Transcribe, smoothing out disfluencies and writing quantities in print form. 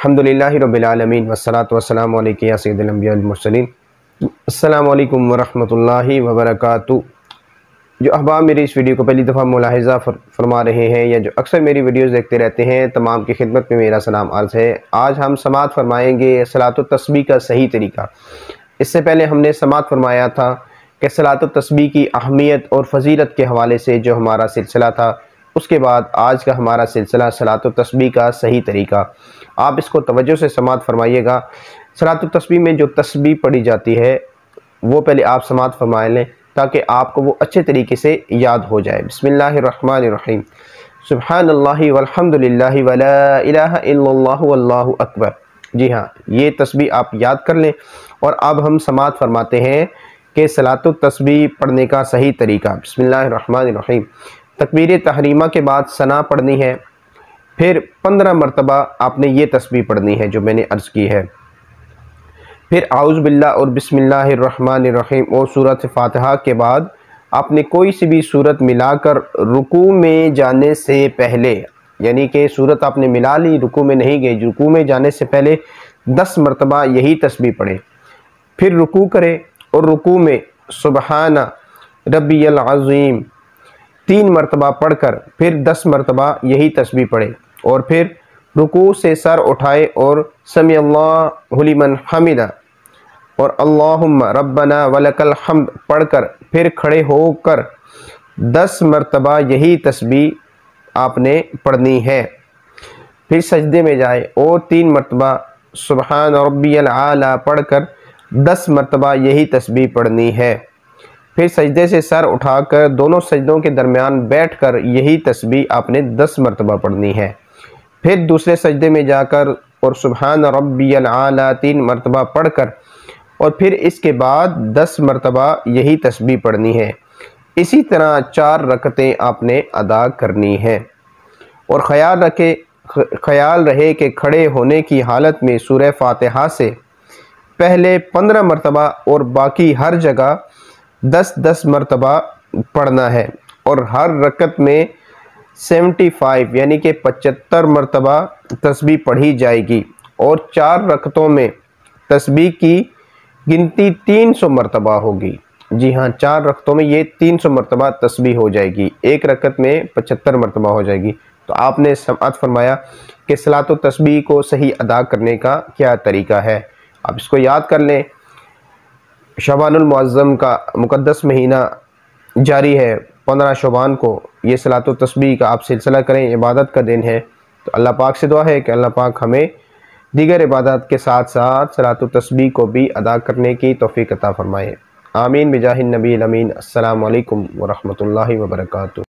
अल्हम्दुलिल्लाहि रब्बिल आलमीन वस्सलातु वस्सलामु अलैका या सय्यिदल अंबिया वल मुरसलीन। अस्सलामु अलैकुम वरहमतुल्लाहि वबरकातुहू। जो अहबाब मेरी इस वीडियो को पहली दफ़ा मुलाहिज़ा फरमा रहे हैं या जो अक्सर मेरी वीडियोस देखते रहते हैं, तमाम की खिदमत में मेरा सलाम अर्ज़ है। आज हम समात फरमाएंगे सलातो तस्बीह का सही तरीका। इससे पहले हमने समात फरमाया था कि सलातो तस्बीह की अहमियत और फ़जीलत के हवाले से जो हमारा सिलसिला था। उसके बाद आज का हमारा सिलसिला सलातो तस्बीह का सही तरीका। आप इसको तवज्जो से समात फरमाइएगा। सलातो तस्बीह में जो तस्बीह पढ़ी जाती है वो पहले आप समात फरमा लें ताकि आपको वो अच्छे तरीके से याद हो जाए। बिस्मिल्लाहिर्रहमानिर्रहीम। सुब्हानल्लाहि वल्हम्दुलिल्लाहि वला इलाहा इल्लल्लाहु वल्लाहु अकबर। जी हाँ, ये तस्बीह आप याद कर लें। और अब हम समात फरमाते हैं कि सलातो तस्बीह पढ़ने का सही तरीका। बिस्मिल्लाहिर्रहमानिर्रहीम। तकबीर तहरीमा के बाद सना पढ़नी है, फिर 15 मरतबा आपने ये तस्बीह पढ़नी है जो मैंने अर्ज़ की है। फिर आउज़ बिल्लाह और बिस्मिल्लाहिर्रहमानिर्रहीम और सूरत फातिहा के बाद आपने कोई सी भी सूरत मिलाकर रुकू में जाने से पहले, यानी कि सूरत आपने मिला ली, रुकू में नहीं गई, रुकू में जाने से पहले 10 मरतबा यही तस्बीह पढ़े। फिर रुकू करें और रुकू में सुबहाना रब्बियल अज़ीम 3 मरतबा पढ़कर फिर 10 मरतबा यही तस्बीह पढ़े। और फिर रुकू से सर उठाए और समी अल्लाहु लिमन हमिदा और अल्लाहुम्मा रब्बना वलकल हम्द पढ़कर फिर खड़े होकर 10 मरतबा यही तस्बीह आपने पढ़नी है। फिर सजदे में जाए और 3 मरतबा सुबहान रब्बियल आला पढ़कर 10 मरतबा यही तस्बीह पढ़नी है। फिर सजदे से सर उठाकर दोनों सजदों के दरमियान बैठकर यही तस्बीह आपने 10 मरतबा पढ़नी है। फिर दूसरे सजदे में जाकर और सुबहान रब्बियल आला 3 मरतबा पढ़कर और फिर इसके बाद 10 मरतबा यही तस्बीह पढ़नी है। इसी तरह 4 रकतें आपने अदा करनी है। और ख्याल रहे कि खड़े होने की हालत में सूरह फातिहा से पहले 15 मरतबा और बाकी हर जगह 10-10 मरतबा पढ़ना है। और हर रकत में 75 यानी कि 75 मरतबा तस्बीह पढ़ी जाएगी। और 4 रकतों में तस्बीह की गिनती 300 मरतबा होगी। जी हाँ, 4 रकतों में ये 300 मरतबा तस्बीह हो जाएगी, एक रकत में 75 मरतबा हो जाएगी। तो आपने समात फरमाया कि सलातो तस्बीह को सही अदा करने का क्या तरीका है। आप इसको याद कर लें। शबानुल मुअज़्ज़म का मुक़द्दस महीना जारी है। 15 शबान को ये सलातो तस्बीह का आप सिलसिला करें, इबादत का दिन है। तो अल्लाह पाक से दुआ है कि अल्लाह पाक हमें दीगर इबादत के साथ साथ सलातो तस्बीह को भी अदा करने की तौफ़ीक़ अता फ़रमाए। आमीन बिजाहिन नबी अमीन। अस्सलामु अलैकुम व रहमतुल्लाहि व बरकातुहू।